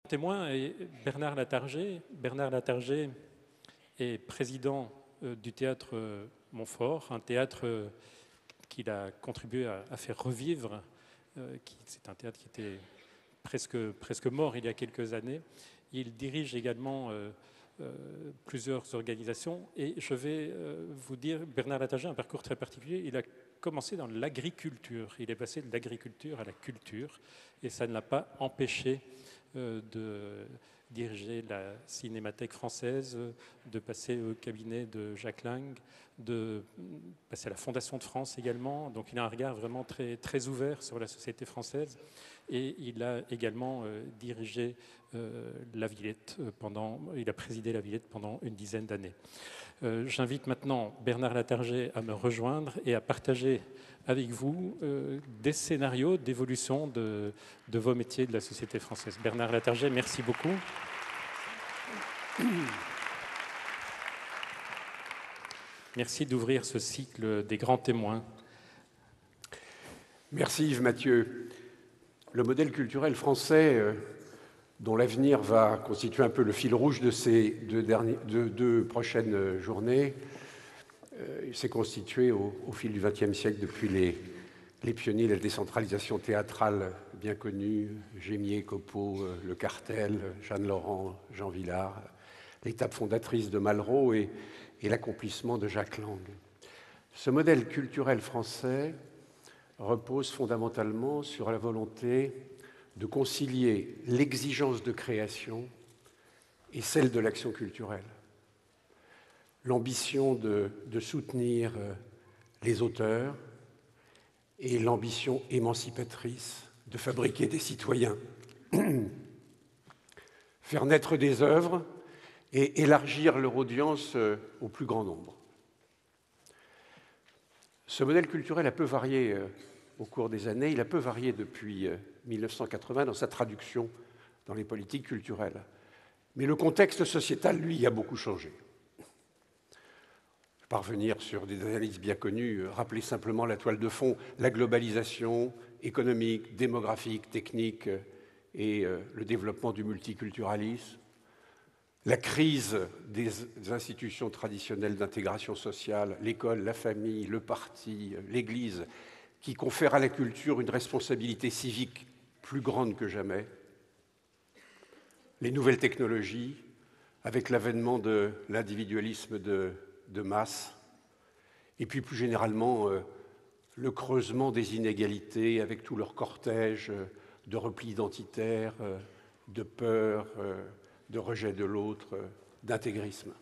témoin est Bernard Latarjet. Bernard Latarjet est président du théâtre Montfort, un théâtre qu'il a contribué à faire revivre. C'est un théâtre qui était presque mort il y a quelques années. Il dirige également plusieurs organisations. Et je vais vous dire, Bernard Latarjet a un parcours très particulier. Il a commencé dans l'agriculture. Il est passé de l'agriculture à la culture. Et ça ne l'a pas empêché de diriger la Cinémathèque française, de passer au cabinet de Jacques Lang, de passer à la Fondation de France également. Donc il a un regard vraiment très ouvert sur la société française. Et il a également dirigé la Villette il a présidé la Villette pendant une dizaine d'années. J'invite maintenant Bernard Latarjet à me rejoindre et à partager avec vous des scénarios d'évolution de vos métiers de la société française. Bernard Latarjet, merci beaucoup. Merci d'ouvrir ce cycle des grands témoins. Merci Yves Mathieu. Le modèle culturel français, dont l'avenir va constituer un peu le fil rouge de ces deux prochaines journées, s'est constitué au fil du XXe siècle depuis les pionniers de la décentralisation théâtrale bien connus, Gémier, Copeau, Le Cartel, Jeanne Laurent, Jean Vilar, l'étape fondatrice de Malraux et l'accomplissement de Jacques Lang. Ce modèle culturel français repose fondamentalement sur la volonté de concilier l'exigence de création et celle de l'action culturelle. L'ambition de soutenir les auteurs et l'ambition émancipatrice de fabriquer des citoyens, faire naître des œuvres et élargir leur audience au plus grand nombre. Ce modèle culturel a peu varié au cours des années, il a peu varié depuis 1980 dans sa traduction dans les politiques culturelles. Mais le contexte sociétal, lui, a beaucoup changé. Je vais pas revenir sur des analyses bien connues, rappeler simplement la toile de fond, la globalisation économique, démographique, technique et le développement du multiculturalisme, la crise des institutions traditionnelles d'intégration sociale, l'école, la famille, le parti, l'Église, qui confère à la culture une responsabilité civique plus grande que jamais, les nouvelles technologies, avec l'avènement de l'individualisme de masse, et puis plus généralement le creusement des inégalités avec tout leur cortège de repli identitaire, de peur, de rejet de l'autre, d'intégrisme.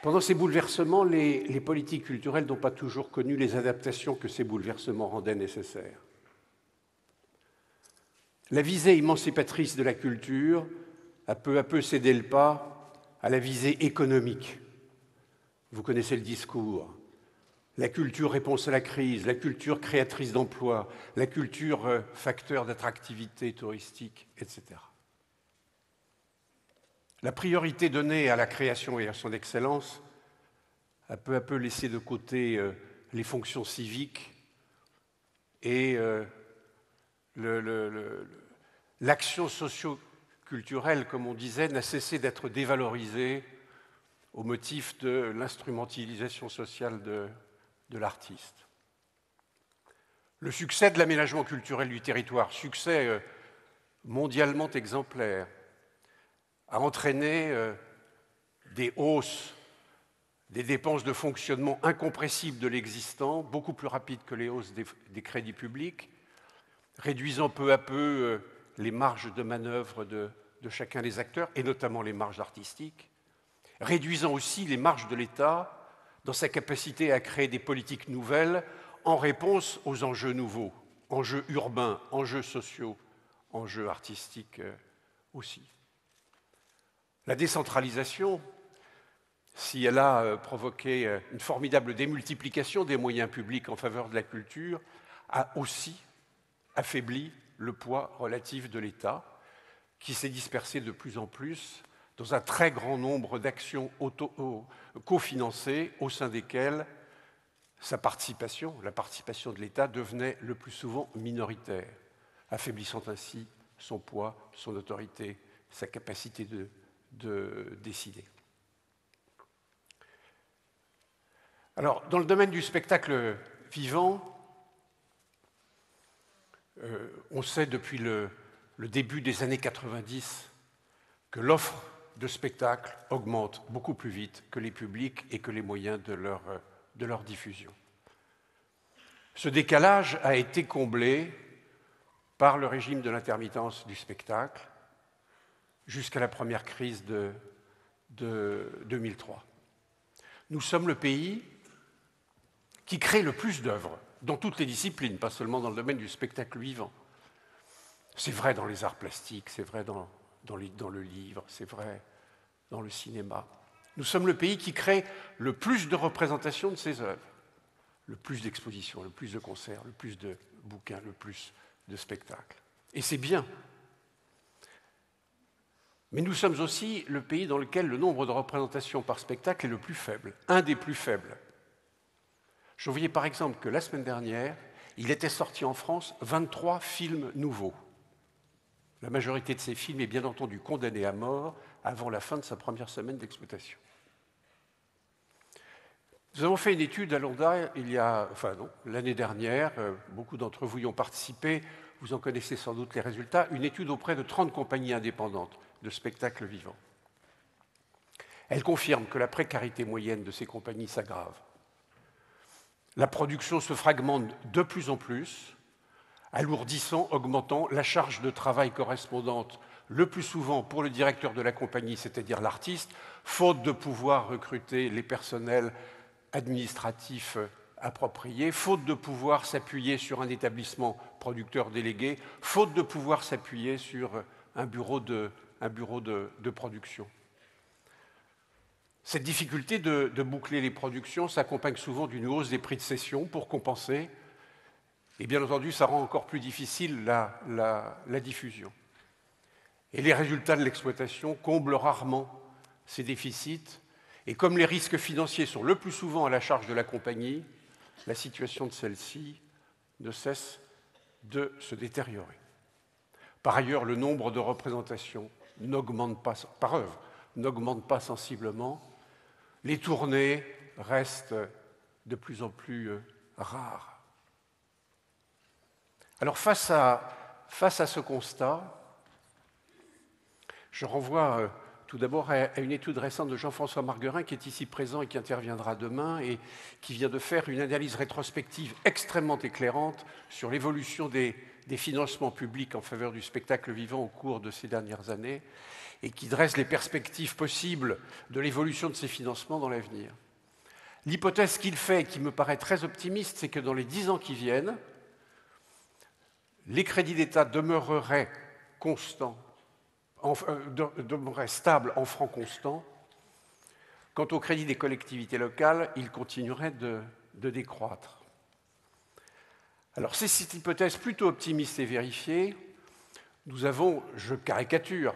Pendant ces bouleversements, les politiques culturelles n'ont pas toujours connu les adaptations que ces bouleversements rendaient nécessaires. La visée émancipatrice de la culture a peu à peu cédé le pas à la visée économique. Vous connaissez le discours. La culture réponse à la crise, la culture créatrice d'emplois, la culture facteur d'attractivité touristique, etc. La priorité donnée à la création et à son excellence a peu à peu laissé de côté les fonctions civiques et l'action socio-culturelle, comme on disait, n'a cessé d'être dévalorisée au motif de l'instrumentalisation sociale de l'artiste. Le succès de l'aménagement culturel du territoire, succès mondialement exemplaire, a entraîné des hausses des dépenses de fonctionnement incompressibles de l'existant, beaucoup plus rapides que les hausses des crédits publics, réduisant peu à peu les marges de manœuvre de chacun des acteurs, et notamment les marges artistiques, réduisant aussi les marges de l'État dans sa capacité à créer des politiques nouvelles en réponse aux enjeux nouveaux, enjeux urbains, enjeux sociaux, enjeux artistiques aussi. La décentralisation, si elle a provoqué une formidable démultiplication des moyens publics en faveur de la culture, a aussi affaibli le poids relatif de l'État, qui s'est dispersé de plus en plus dans un très grand nombre d'actions cofinancées au sein desquelles sa participation, la participation de l'État, devenait le plus souvent minoritaire, affaiblissant ainsi son poids, son autorité, sa capacité de décider. Alors, dans le domaine du spectacle vivant, on sait depuis le début des années 90 que l'offre de spectacle augmente beaucoup plus vite que les publics et que les moyens de leur diffusion. Ce décalage a été comblé par le régime de l'intermittence du spectacle jusqu'à la première crise de 2003. Nous sommes le pays qui crée le plus d'œuvres dans toutes les disciplines, pas seulement dans le domaine du spectacle vivant. C'est vrai dans les arts plastiques, c'est vrai dans le livre, c'est vrai dans le cinéma. Nous sommes le pays qui crée le plus de représentations de ses œuvres, le plus d'expositions, le plus de concerts, le plus de bouquins, le plus de spectacles. Et c'est bien. Mais nous sommes aussi le pays dans lequel le nombre de représentations par spectacle est le plus faible, un des plus faibles. Je voyais par exemple que la semaine dernière, il était sorti en France 23 films nouveaux. La majorité de ces films est bien entendu condamnée à mort avant la fin de sa première semaine d'exploitation. Nous avons fait une étude à Londres l'année dernière, beaucoup d'entre vous y ont participé, vous en connaissez sans doute les résultats, une étude auprès de 30 compagnies indépendantes de spectacles vivants. Elle confirme que la précarité moyenne de ces compagnies s'aggrave. La production se fragmente de plus en plus, alourdissant, augmentant la charge de travail correspondante, le plus souvent pour le directeur de la compagnie, c'est-à-dire l'artiste, faute de pouvoir recruter les personnels administratifs appropriés, faute de pouvoir s'appuyer sur un établissement producteur délégué, faute de pouvoir s'appuyer sur un bureau de production. Cette difficulté de boucler les productions s'accompagne souvent d'une hausse des prix de cession pour compenser. Et bien entendu, ça rend encore plus difficile la diffusion. Et les résultats de l'exploitation comblent rarement ces déficits. Et comme les risques financiers sont le plus souvent à la charge de la compagnie, la situation de celle-ci ne cesse de se détériorer. Par ailleurs, le nombre de représentations n'augmente pas, par œuvre, n'augmente pas sensiblement. Les tournées restent de plus en plus rares. Alors face à ce constat, je renvoie tout d'abord à une étude récente de Jean-François Marguerin qui est ici présent et qui interviendra demain et qui vient de faire une analyse rétrospective extrêmement éclairante sur l'évolution des financements publics en faveur du spectacle vivant au cours de ces dernières années et qui dresse les perspectives possibles de l'évolution de ces financements dans l'avenir. L'hypothèse qu'il fait, et qui me paraît très optimiste, c'est que dans les 10 ans qui viennent, les crédits d'État demeureraient constants, demeureraient stables en francs constants. Quant aux crédits des collectivités locales, ils continueraient de décroître. Alors, si cette hypothèse plutôt optimiste est vérifiée, nous avons, je caricature,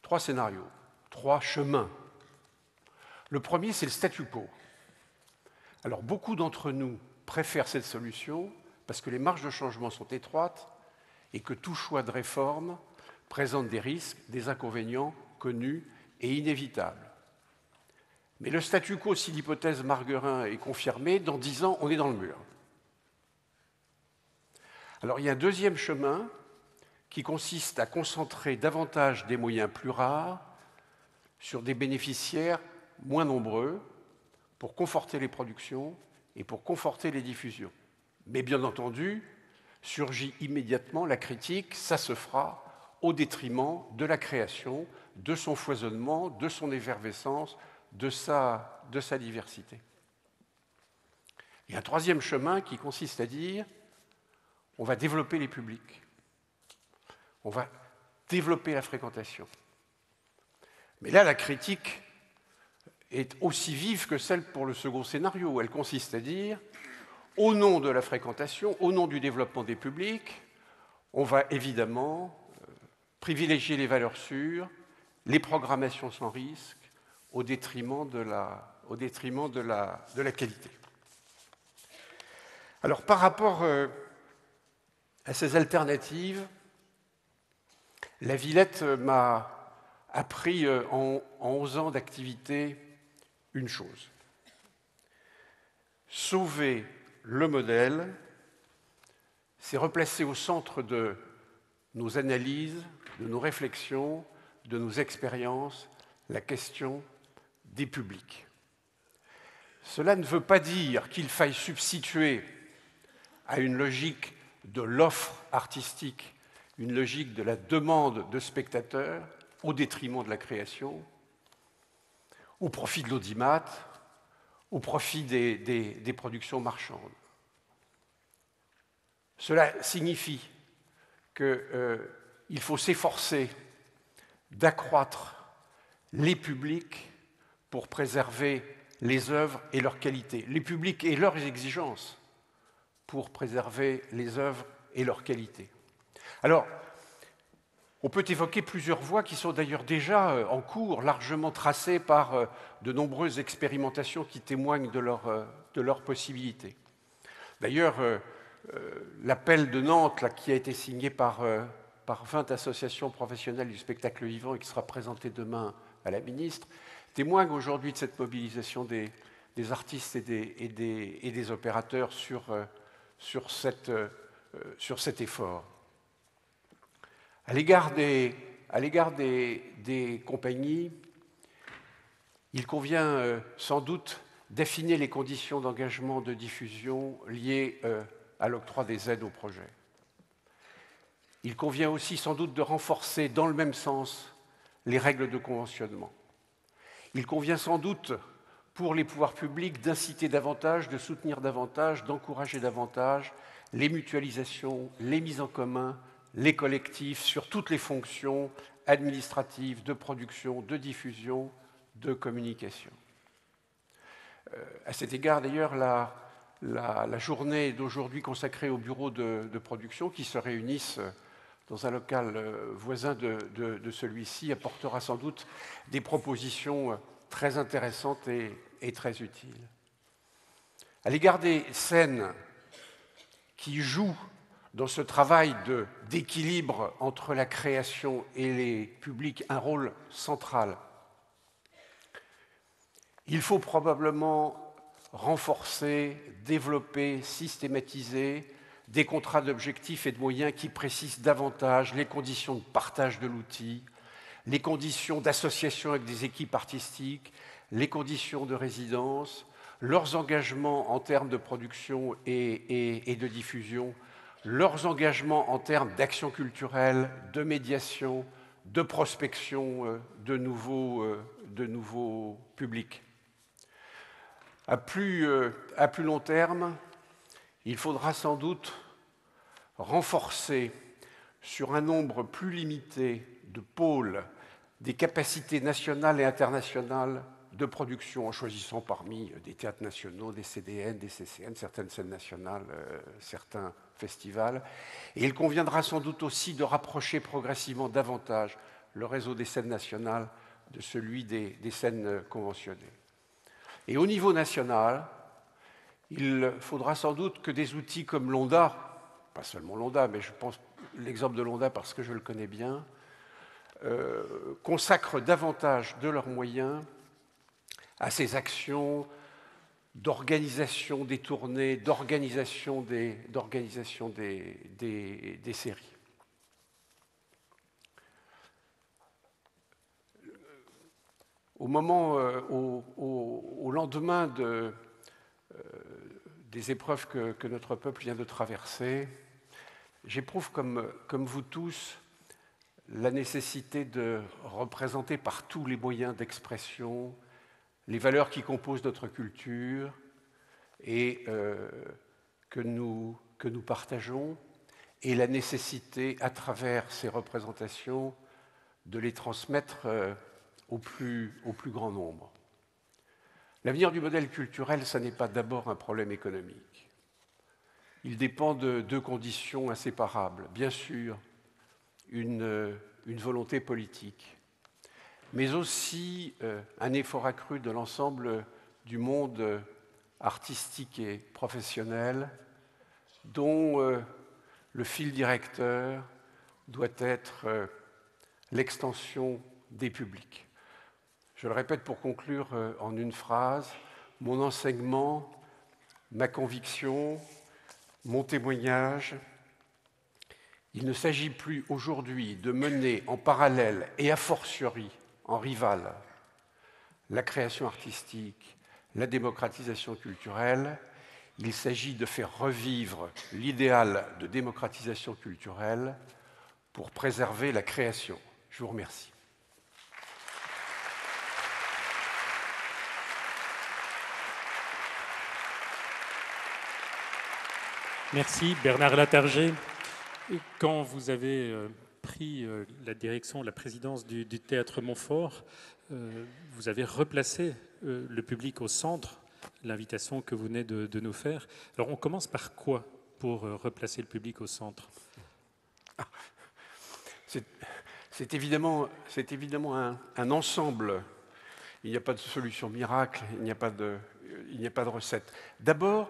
3 scénarios, 3 chemins. Le premier, c'est le statu quo. Alors, beaucoup d'entre nous préfèrent cette solution parce que les marges de changement sont étroites et que tout choix de réforme présente des risques, des inconvénients connus et inévitables. Mais le statu quo, si l'hypothèse Marguerin est confirmée, dans 10 ans, on est dans le mur. Alors, il y a un deuxième chemin qui consiste à concentrer davantage des moyens plus rares sur des bénéficiaires moins nombreux pour conforter les productions et pour conforter les diffusions. Mais bien entendu, surgit immédiatement la critique, ça se fera au détriment de la création, de son foisonnement, de son effervescence, de sa diversité. Il y a un troisième chemin qui consiste à dire on va développer les publics, on va développer la fréquentation. Mais là, la critique est aussi vive que celle pour le second scénario. Elle consiste à dire au nom de la fréquentation, au nom du développement des publics, on va évidemment privilégier les valeurs sûres, les programmations sans risque, au détriment de la qualité. Alors, par rapport à ces alternatives, La Villette m'a appris en 11 ans d'activité une chose. Sauver le modèle, c'est replacer au centre de nos analyses, de nos réflexions, de nos expériences, la question des publics. Cela ne veut pas dire qu'il faille substituer à une logique de l'offre artistique, une logique de la demande de spectateurs au détriment de la création, au profit de l'audimat, au profit des productions marchandes. Cela signifie qu'il faut s'efforcer d'accroître les publics pour préserver les œuvres et leur qualité, les publics et leurs exigences pour préserver les œuvres et leur qualité. Alors, on peut évoquer plusieurs voies qui sont d'ailleurs déjà en cours, largement tracées par de nombreuses expérimentations qui témoignent de leur possibilité. D'ailleurs, l'appel de Nantes, là, qui a été signé par 20 associations professionnelles du spectacle vivant et qui sera présenté demain à la ministre, témoigne aujourd'hui de cette mobilisation des artistes et des opérateurs sur cet effort. À l'égard des compagnies, il convient sans doute d'affiner les conditions d'engagement de diffusion liées à l'octroi des aides au projet. Il convient aussi sans doute de renforcer dans le même sens les règles de conventionnement. Il convient sans doute pour les pouvoirs publics d'inciter davantage, de soutenir davantage, d'encourager davantage les mutualisations, les mises en commun, les collectifs sur toutes les fonctions administratives, de production, de diffusion, de communication. À cet égard, d'ailleurs, la journée d'aujourd'hui consacrée aux bureaux de production qui se réunissent dans un local voisin de celui-ci apportera sans doute des propositions très intéressantes et très utiles. À l'égard des scènes qui jouent dans ce travail d'équilibre entre la création et les publics un rôle central, il faut probablement renforcer, développer, systématiser des contrats d'objectifs et de moyens qui précisent davantage les conditions de partage de l'outil, les conditions d'association avec des équipes artistiques, les conditions de résidence, leurs engagements en termes de production et de diffusion, leurs engagements en termes d'action culturelle, de médiation, de prospection de nouveaux publics. À plus long terme, il faudra sans doute renforcer sur un nombre plus limité de pôles des capacités nationales et internationales de production en choisissant parmi des théâtres nationaux, des CDN, des CCN, certaines scènes nationales, certains festivals. Et il conviendra sans doute aussi de rapprocher progressivement davantage le réseau des scènes nationales de celui des scènes conventionnées. Et au niveau national, il faudra sans doute que des outils comme l'ONDA, pas seulement l'ONDA, mais je pense l'exemple de l'ONDA parce que je le connais bien, consacrent davantage de leurs moyens à ces actions d'organisation des tournées, d'organisation des séries. Au lendemain des épreuves que notre peuple vient de traverser, j'éprouve comme vous tous la nécessité de représenter par tous les moyens d'expression les valeurs qui composent notre culture et que nous partageons, et la nécessité, à travers ces représentations, de les transmettre au plus grand nombre. L'avenir du modèle culturel, ça n'est pas d'abord un problème économique. Il dépend de deux conditions inséparables. Bien sûr, une volonté politique, mais aussi un effort accru de l'ensemble du monde artistique et professionnel, dont le fil directeur doit être l'extension des publics. Je le répète pour conclure en une phrase, mon enseignement, ma conviction, mon témoignage, il ne s'agit plus aujourd'hui de mener en parallèle et a fortiori en rival la création artistique, la démocratisation culturelle. Il s'agit de faire revivre l'idéal de démocratisation culturelle pour préserver la création. Je vous remercie. Merci Bernard Latarjet. Quand vous avez pris la direction, la présidence du Théâtre Montfort, vous avez replacé le public au centre, l'invitation que vous venez de nous faire. Alors on commence par quoi pour replacer le public au centre? C'est évidemment un ensemble. Il n'y a pas de solution miracle, il n'y a pas de recette. D'abord,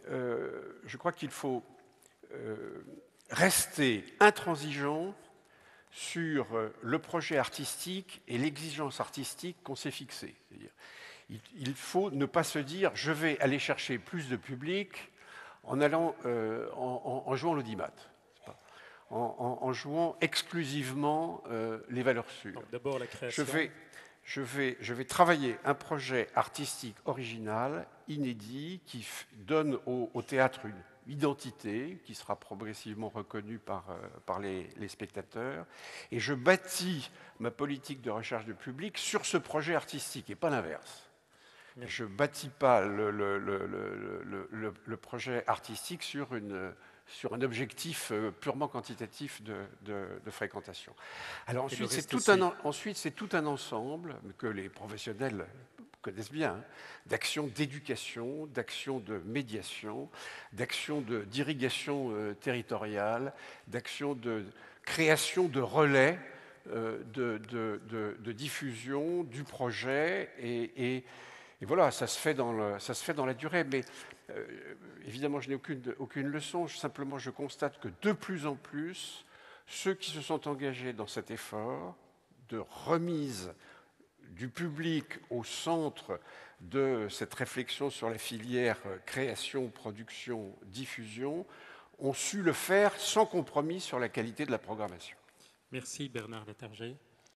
je crois qu'il faut rester intransigeant sur le projet artistique et l'exigence artistique qu'on s'est fixée. Il faut ne pas se dire « je vais aller chercher plus de public en jouant l'audimat ». En jouant exclusivement les valeurs sûres. D'abord la création. Je vais travailler un projet artistique original, inédit, qui donne au théâtre une identité qui sera progressivement reconnue par les spectateurs. Et je bâtis ma politique de recherche de public sur ce projet artistique et pas l'inverse. Je ne bâtis pas le projet artistique sur un objectif purement quantitatif de fréquentation. Alors ensuite, c'est tout un ensemble que les professionnels connaissent bien, hein, d'actions d'éducation, d'actions de médiation, d'actions d'irrigation territoriale, d'actions de création de relais de diffusion du projet et voilà, ça se fait dans la durée, mais évidemment, je n'ai aucune leçon. Simplement, je constate que de plus en plus, ceux qui se sont engagés dans cet effort de remise du public au centre de cette réflexion sur la filière création, production, diffusion, ont su le faire sans compromis sur la qualité de la programmation. Merci Bernard Latarjet.